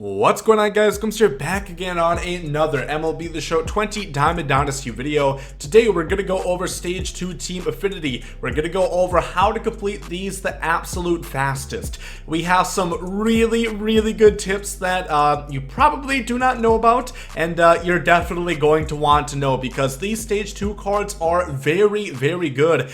What's going on, guys? Gomes here, back again on another MLB The Show 20 Diamond Dynasty video. Today we're going to go over Stage 2 Team Affinity. We're going to go over how to complete these the absolute fastest. We have some really good tips that you probably do not know about, and you're definitely going to want to know because these Stage 2 cards are very good.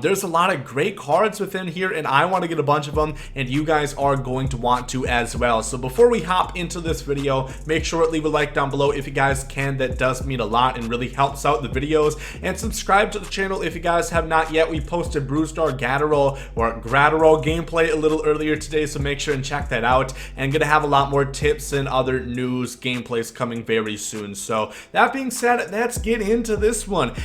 There's a lot of great cards within here, and I want to get a bunch of them, and you guys are going to want to as well. So before we hop into this video, make sure to leave a like down below if you guys can. That does mean a lot and really helps out the videos, and subscribe to the channel if you guys have not yet. We posted Brewstar Gatterall or Gratterall gameplay a little earlier today, so make sure and check that out, and gonna have a lot more tips and other news gameplays coming very soon. So that being said, let's get into this one.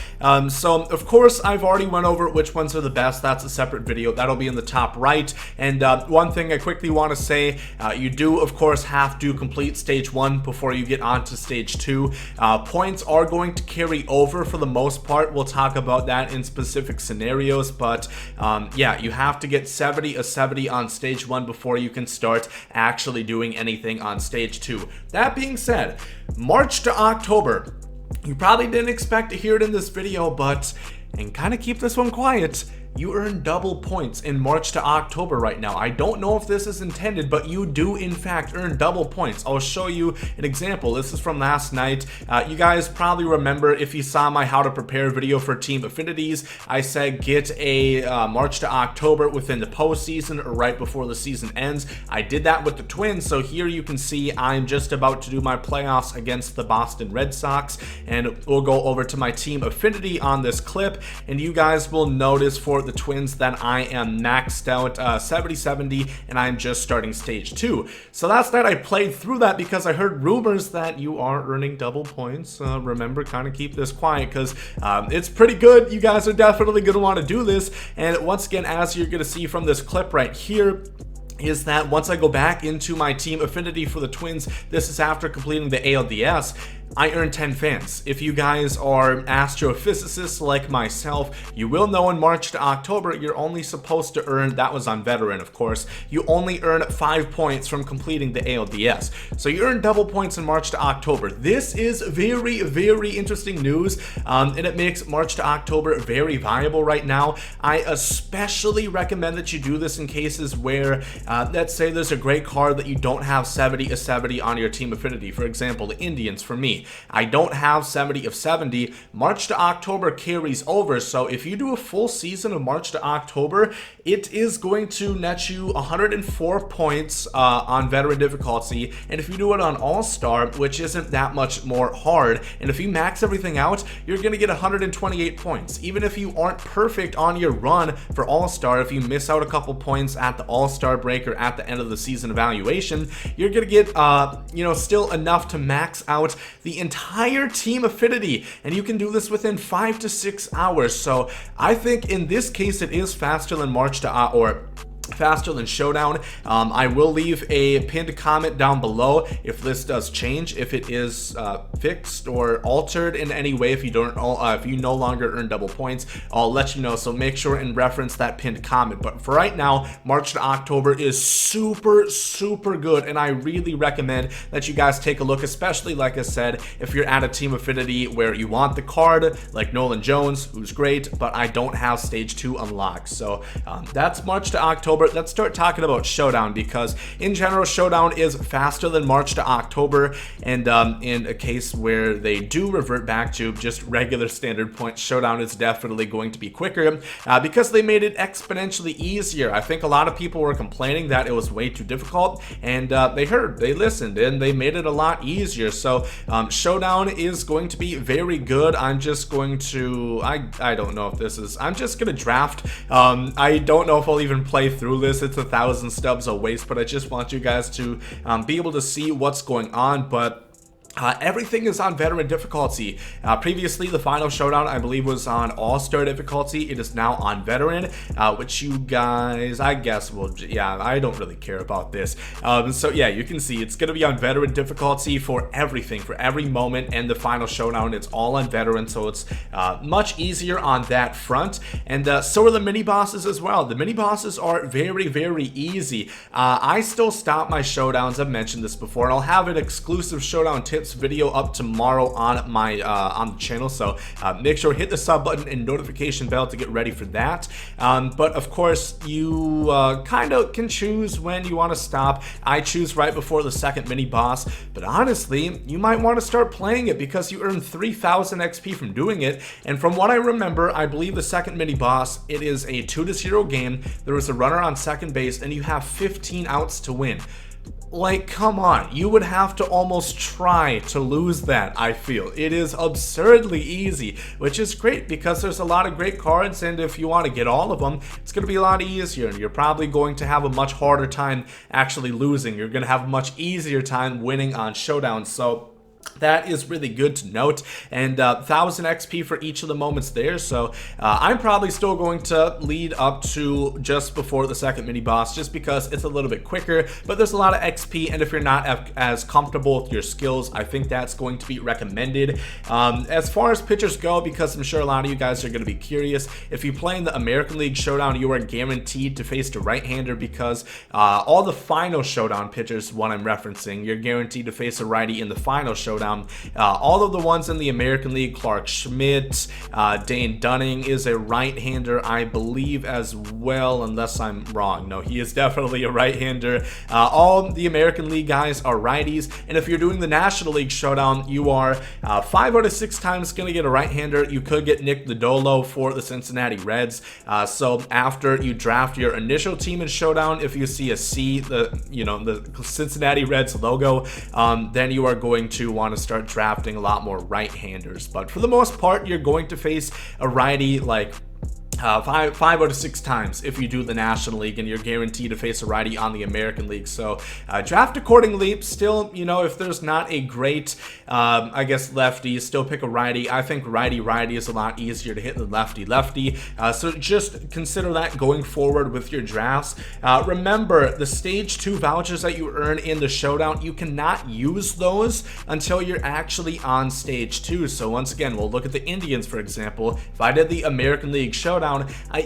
So of course I've already went over which ones are the best. That's a separate video that'll be in the top right. And one thing I quickly want to say, you do of course have to complete stage 1 before you get on to stage 2. Points are going to carry over for the most part. We'll talk about that in specific scenarios, but yeah, you have to get 70 on stage 1 before you can start actually doing anything on stage 2. That being said, March to October, you probably didn't expect to hear it in this video, but, and kind of keep this one quiet, you earn double points in March to October right now. I don't know if this is intended, but you do in fact earn double points. I'll show you an example. This is from last night. You guys probably remember, if you saw my how to prepare video for Team Affinities, I said get a March to October within the postseason or right before the season ends. I did that with the Twins, so here you can see I'm just about to do my playoffs against the Boston Red Sox, and we'll go over to my Team Affinity on this clip, and you guys will notice for the Twins that I am maxed out 70 and I'm just starting stage 2. So last night I played through that because I heard rumors that you are earning double points. Remember, kind of keep this quiet because it's pretty good. You guys are definitely going to want to do this, and once again, as you're going to see from this clip right here, is that once I go back into my Team Affinity for the Twins, this is after completing the ALDS, I earn 10 fans. If you guys are astrophysicists like myself, you will know in March to October, you're only supposed to earn, that was on veteran of course, you only earn 5 points from completing the ALDS. So you earn double points in March to October. This is very interesting news, and it makes March to October very viable right now. I especially recommend that you do this in cases where, let's say there's a great card that you don't have 70 on your Team Affinity. For example, the Indians for me. I don't have 70. March to October carries over, so if you do a full season of March to October, it is going to net you 104 points on veteran difficulty, and if you do it on All-Star, which isn't that much more hard, and if you max everything out, you're going to get 128 points. Even if you aren't perfect on your run for All-Star, if you miss out a couple points at the All-Star break or at the end of the season evaluation, you're going to get you know, still enough to max out the entire Team Affinity, and you can do this within 5 to 6 hours. So I think in this case it is faster than March to or faster than Showdown. I will leave a pinned comment down below if this does change, if it is fixed or altered in any way. If you don't, if you no longer earn double points, I'll let you know. So make sure and reference that pinned comment. But for right now, March to October is super good, and I really recommend that you guys take a look. Especially, like I said, if you're at a Team Affinity where you want the card, like Nolan Jones, who's great, but I don't have stage 2 unlocked. So that's March to October. Let's start talking about Showdown, because in general Showdown is faster than March to October, and in a case where they do revert back to just regular standard points, Showdown is definitely going to be quicker because they made it exponentially easier. I think a lot of people were complaining that it was way too difficult, and they listened, and they made it a lot easier. So Showdown is going to be very good. I'm just going to, I don't know if this is, I'm just gonna draft. I don't know if I'll even play through this. It's 1,000 stubs a waste, but I just want you guys to be able to see what's going on. But Everything is on veteran difficulty. Previously, the final showdown, I believe, was on all-star difficulty. It is now on veteran, which you guys, I guess, will, yeah, I don't really care about this. So yeah, you can see it's going to be on veteran difficulty for everything, for every moment, and the final showdown, it's all on veteran, so it's much easier on that front. And so are the mini-bosses as well. The mini-bosses are very, very easy. I still stop my showdowns. I've mentioned this before, and I'll have an exclusive showdown tips video up tomorrow on my on the channel, so make sure to hit the sub button and notification bell to get ready for that. But of course, you kind of can choose when you want to stop. I choose right before the second mini boss, but honestly, you might want to start playing it because you earn 3,000 XP from doing it. And from what I remember, I believe the second mini boss, it is a 2-0 game. There is a runner on second base, and you have 15 outs to win. Like, come on, you would have to almost try to lose that, I feel. It is absurdly easy, which is great because there's a lot of great cards, and if you want to get all of them, it's going to be a lot easier, and you're probably going to have a much harder time actually losing. You're going to have a much easier time winning on showdowns, so that is really good to note. And 1,000 XP for each of the moments there, so I'm probably still going to lead up to just before the second mini boss just because it's a little bit quicker, but there's a lot of XP, and if you're not as comfortable with your skills, I think that's going to be recommended. As far as pitchers go, because I'm sure a lot of you guys are going to be curious, if you play in the American League Showdown, you are guaranteed to face the right-hander because all the final showdown pitchers, what I'm referencing, you're guaranteed to face a righty in the final showdown. All of the ones in the American League, Clark Schmidt, Dane Dunning is a right-hander, I believe, as well, unless I'm wrong. No, he is definitely a right-hander. All the American League guys are righties, and if you're doing the National League Showdown, you are 5 out of 6 times going to get a right-hander. You could get Nick Lodolo for the Cincinnati Reds. So after you draft your initial team in Showdown, if you see a C, the Cincinnati Reds logo, then you are going to want to start drafting a lot more right-handers. But for the most part, you're going to face a righty like 5 out of 6 times if you do the National League, and you're guaranteed to face a righty on the American League. So draft accordingly. Still, you know, if there's not a great, I guess, lefty, still pick a righty. I think righty is a lot easier to hit than lefty. So just consider that going forward with your drafts. Remember, the stage 2 vouchers that you earn in the showdown, you cannot use those until you're actually on stage 2. So once again, we'll look at the Indians, for example. If I did the American League Showdown,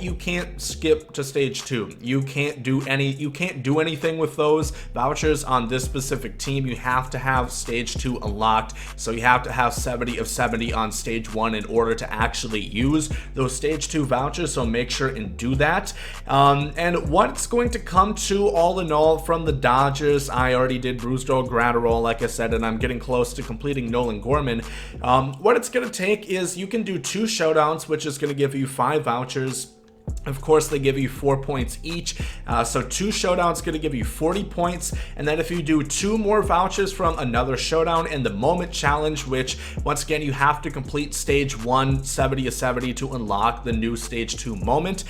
you can't skip to stage 2. You can't do anything with those vouchers on this specific team. You have to have stage 2 unlocked, so you have to have 70 of 70 on stage 1 in order to actually use those stage 2 vouchers, so make sure and do that. And what's going to come to, all in all, from the Dodgers, I already did Brusdar Graterol, like I said, and I'm getting close to completing Nolan Gorman. What it's going to take is you can do 2 showdowns, which is going to give you 5 vouchers. Of course, they give you 4 points each, so 2 showdowns going to give you 40 points, and then if you do 2 more vouchers from another showdown and the moment challenge, which once again you have to complete stage 1 70 of 70 to unlock the new stage 2 moment,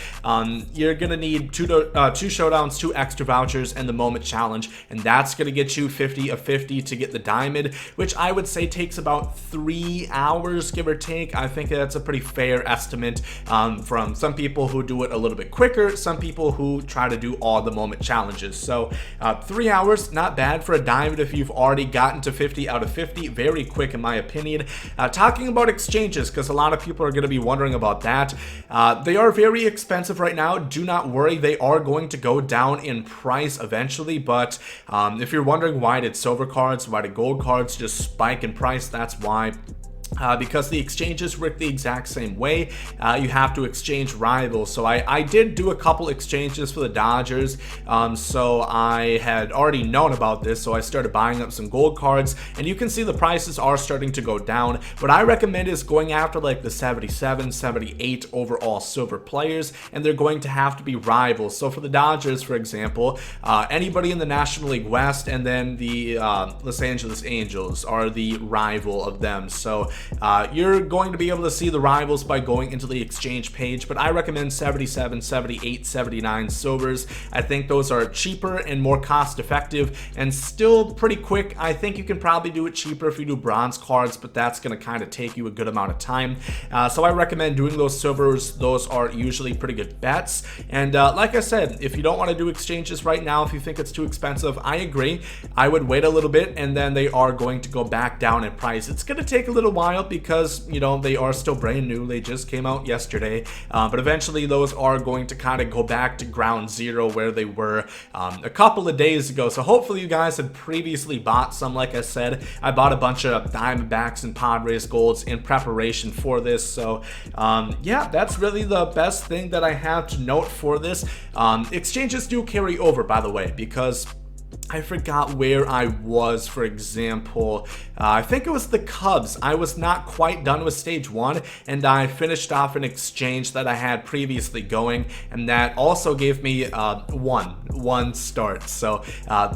you're going to need 2 showdowns, 2 extra vouchers, and the moment challenge, and that's going to get you 50 of 50 to get the diamond, which I would say takes about 3 hours, give or take. I think that's a pretty fair estimate from some people who do it a little bit quicker, some people who try to do all the moment challenges. So 3 hours, not bad for a diamond if you've already gotten to 50 out of 50. Very quick in my opinion. Talking about exchanges, because a lot of people are going to be wondering about that. They are very expensive right now. Do not worry, they are going to go down in price eventually, but if you're wondering why did silver cards, why did gold cards just spike in price, that's why. Because the exchanges work the exact same way. You have to exchange rivals. So I did do a couple exchanges for the Dodgers, so I had already known about this, so I started buying up some gold cards, and you can see the prices are starting to go down. What I recommend is going after like the 77, 78 overall silver players, and they're going to have to be rivals. So for the Dodgers, for example, anybody in the National League West, and then the Los Angeles Angels are the rival of them. So You're going to be able to see the rivals by going into the exchange page, but I recommend 77, 78, 79 silvers. I think those are cheaper and more cost effective and still pretty quick. I think you can probably do it cheaper if you do bronze cards, but that's going to kind of take you a good amount of time. So I recommend doing those silvers. Those are usually pretty good bets. And like I said, if you don't want to do exchanges right now, if you think it's too expensive, I agree. I would wait a little bit, and then they are going to go back down in price. It's going to take a little while because, you know, they are still brand new. They just came out yesterday, but eventually those are going to kind of go back to ground zero where they were a couple of days ago. So hopefully you guys had previously bought some. Like I said, I bought a bunch of Diamondbacks and Padres golds in preparation for this. So yeah, that's really the best thing that I have to note for this. Exchanges do carry over, by the way, because I forgot where I was. For example, I think it was the Cubs. I was not quite done with stage 1, and I finished off an exchange that I had previously going, and that also gave me one start. So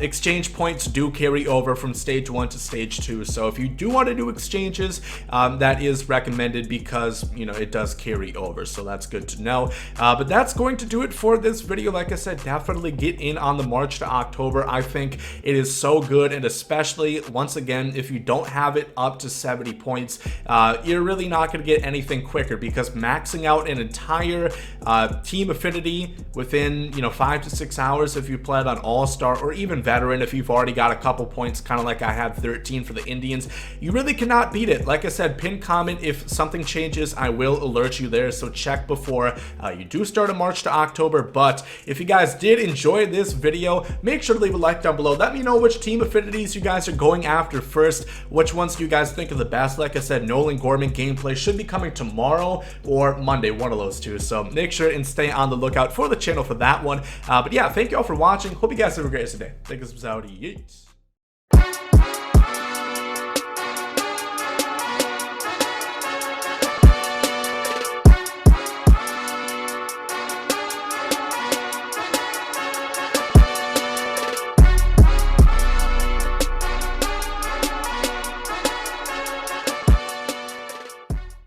exchange points do carry over from stage 1 to stage 2. So if you do want to do exchanges, that is recommended because, you know, it does carry over. So that's good to know. But that's going to do it for this video. Like I said, definitely get in on the March to October. I think it is so good, and especially once again, if you don't have it up to 70 points, you're really not going to get anything quicker, because maxing out an entire team affinity within, you know, 5 to 6 hours if you played on all-star or even veteran, if you've already got a couple points, kind of like I had 13 for the Indians, you really cannot beat it. Like I said, pin comment if something changes. I will alert you there, so check before you do start a March to October. But if you guys did enjoy this video, make sure to leave a like down below. Let me know which team affinities you guys are going after first. Which ones do you guys think are the best? Like I said, Nolan Gorman gameplay should be coming tomorrow or Monday, one of those two. So make sure and stay on the lookout for the channel for that one. But yeah, thank you all for watching. Hope you guys have a great day. Thank you, Yeet.